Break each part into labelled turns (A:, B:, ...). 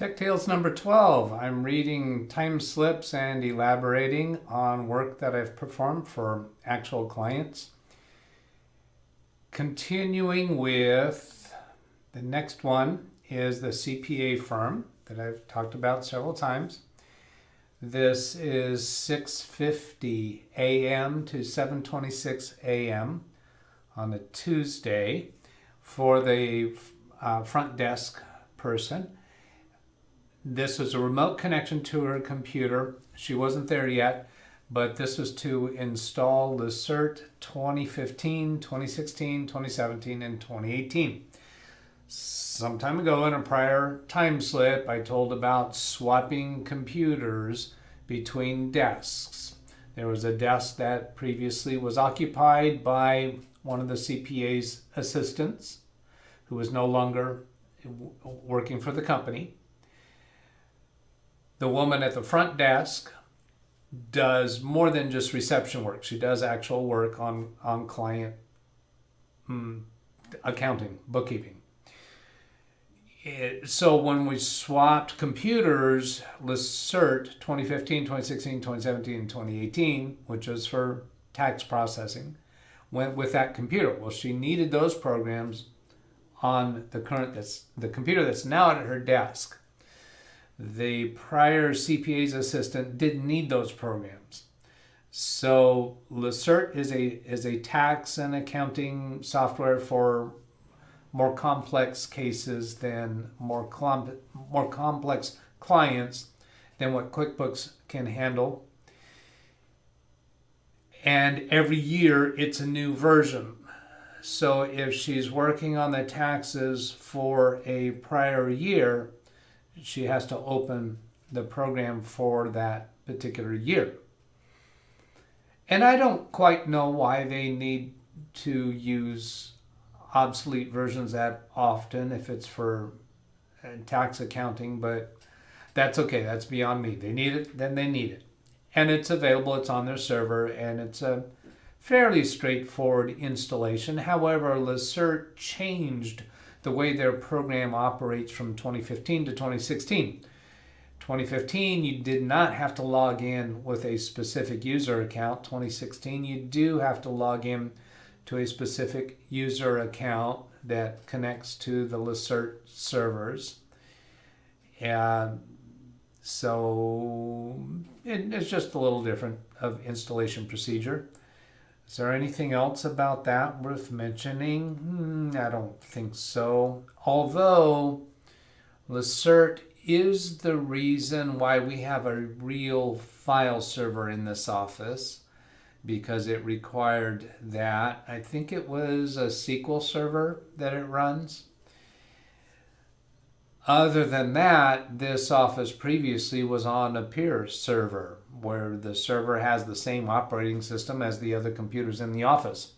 A: Tech Tales number 12. I'm reading time slips and elaborating on work that I've performed for actual clients. Continuing with the next one is the CPA firm that I've talked about several times. This is 6:50 a.m. to 7:26 a.m. on a Tuesday for the front desk person. This was a remote connection to her computer. She wasn't there yet, but this was to install the CERT 2015, 2016, 2017, and 2018. Some time ago in a prior time slip, I told about swapping computers between desks. There was a desk that previously was occupied by one of the CPA's assistants who was no longer working for the company. The woman at the front desk does more than just reception work. She does actual work on client accounting, bookkeeping. So when we swapped computers, the CERT 2015, 2016, 2017, and 2018, which was for tax processing, went with that computer. Well, she needed those programs on the computer that's now at her desk. The prior CPA's assistant didn't need those programs. So LaCert is a tax and accounting software for more complex cases than more complex clients than what QuickBooks can handle. And every year it's a new version. So if she's working on the taxes for a prior year, she has to open the program for that particular year. And I don't quite know why they need to use obsolete versions that often if it's for tax accounting, but that's okay. That's beyond me. They need it, then they need it. And it's available, it's on their server, and it's a fairly straightforward installation. However, LaCert changed the way their program operates from 2015 to 2016. 2015, you did not have to log in with a specific user account. 2016, you do have to log in to a specific user account that connects to the LaCert servers. And so it's just a little different of installation procedure. Is there anything else about that worth mentioning? I don't think so. Although LaCert is the reason why we have a real file server in this office, because it required that. I think it was a SQL server that it runs. Other than that, this office previously was on a peer server, where the server has the same operating system as the other computers in the office.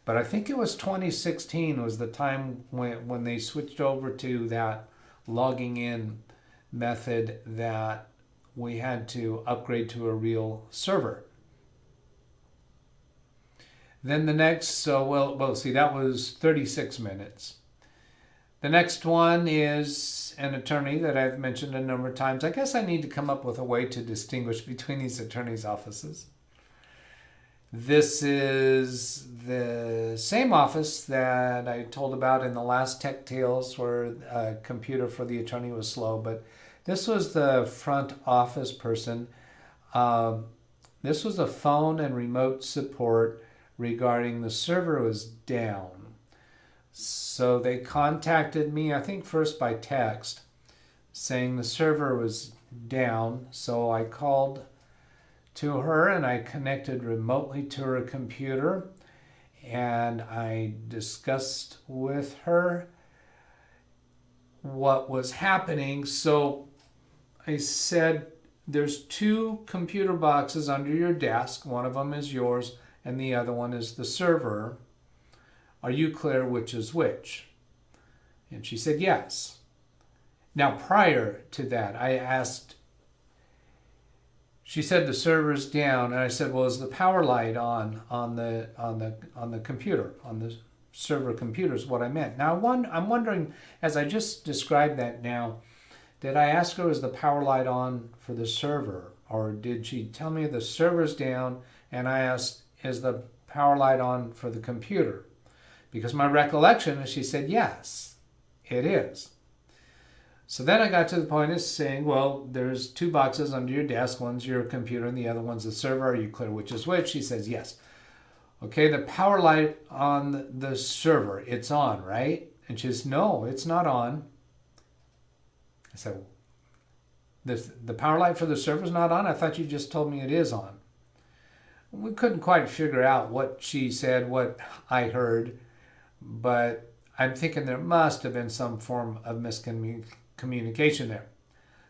A: But I think it was 2016 was the time when they switched over to that logging in method that we had to upgrade to a real server. Then the next, that was 36 minutes. The next one is an attorney that I've mentioned a number of times. I guess I need to come up with a way to distinguish between these attorneys' offices. This is the same office that I told about in the last Tech Tales where a computer for the attorney was slow, but this was the front office person. This was a phone and remote support regarding the server was down. So they contacted me, I think first by text, saying the server was down. So I called to her and I connected remotely to her computer and I discussed with her what was happening. So I said, there's two computer boxes under your desk. One of them is yours and the other one is the server. Are you clear which is which? And she said yes. Now prior to that, I asked, she said the server's down, and I said, well, is the power light on the computer, on the server computer is what I meant. Now I'm wondering, as I just described that now, did I ask her, is the power light on for the server? Or did she tell me the server's down and I asked, is the power light on for the computer? Because my recollection is she said, yes, it is. So then I got to the point of saying, well, there's 2 boxes under your desk. One's your computer and the other one's the server. Are you clear which is which? She says, yes. Okay, the power light on the server, it's on, right? And she says, no, it's not on. I said, the power light for the server's not on? I thought you just told me it is on. We couldn't quite figure out what she said, what I heard, but I'm thinking there must have been some form of miscommunication there.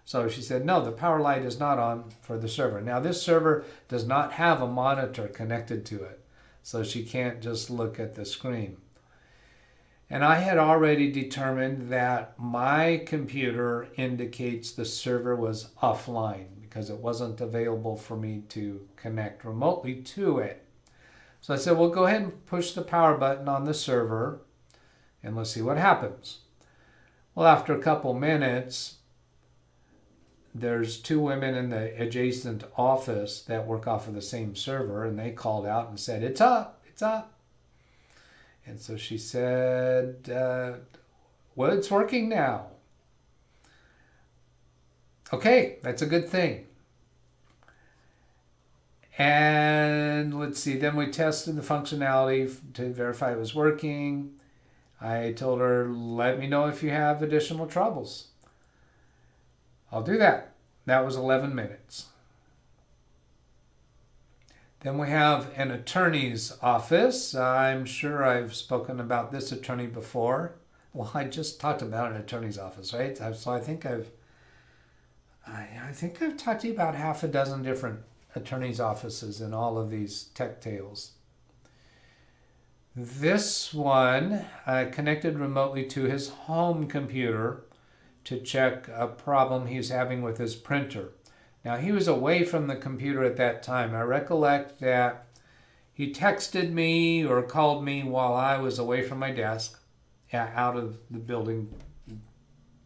A: So she said, no, the power light is not on for the server. Now this server does not have a monitor connected to it, so she can't just look at the screen. And I had already determined that my computer indicates the server was offline because it wasn't available for me to connect remotely to it. So I said, well, go ahead and push the power button on the server and let's see what happens. Well, after a couple minutes, there's 2 women in the adjacent office that work off of the same server, and they called out and said, it's up, it's up. And so she said, well, it's working now. Okay, that's a good thing. And let's see, then we tested the functionality to verify it was working. I told her, let me know if you have additional troubles. I'll do that. That was 11 minutes. Then we have an attorney's office. I'm sure I've spoken about this attorney before. Well, I just talked about an attorney's office, right? So I think I've talked to you about half a dozen different attorney's offices in all of these tech tales. This one connected remotely to his home computer to check a problem he's having with his printer. Now, he was away from the computer at that time. I recollect that he texted me or called me while I was away from my desk, out of the building,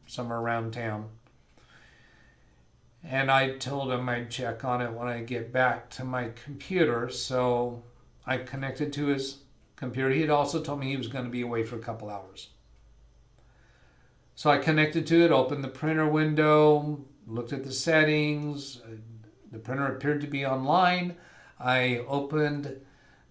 A: somewhere around town. And I told him I'd check on it when I get back to my computer, so I connected to his computer. He had also told me he was going to be away for a couple hours. So I connected to it, opened the printer window, looked at the settings. The printer appeared to be online. I opened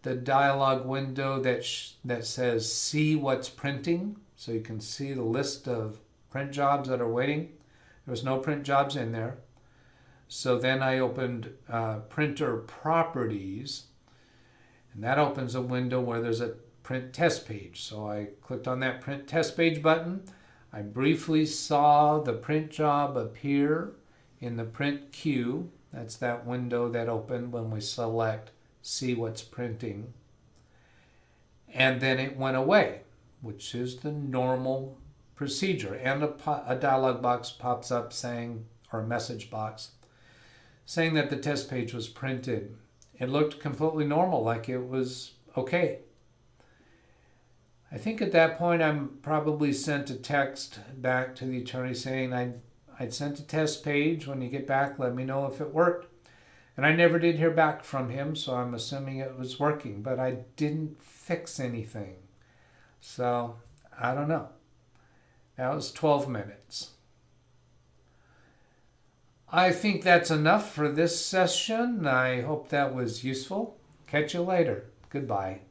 A: the dialog window that says see what's printing, so you can see the list of print jobs that are waiting. There was no print jobs in there. So then I opened printer properties, and that opens a window where there's a print test page. So I clicked on that print test page button. I briefly saw the print job appear in the print queue. That's that window that opened when we select see what's printing. And then it went away, which is the normal procedure. And a dialog box pops up saying, or a message box, saying that the test page was printed. It looked completely normal, like it was okay. I think at that point I probably sent a text back to the attorney saying I'd sent a test page. When you get back, let me know if it worked. And I never did hear back from him, so I'm assuming it was working. But I didn't fix anything. So, I don't know. That was 12 minutes. I think that's enough for this session. I hope that was useful. Catch you later. Goodbye.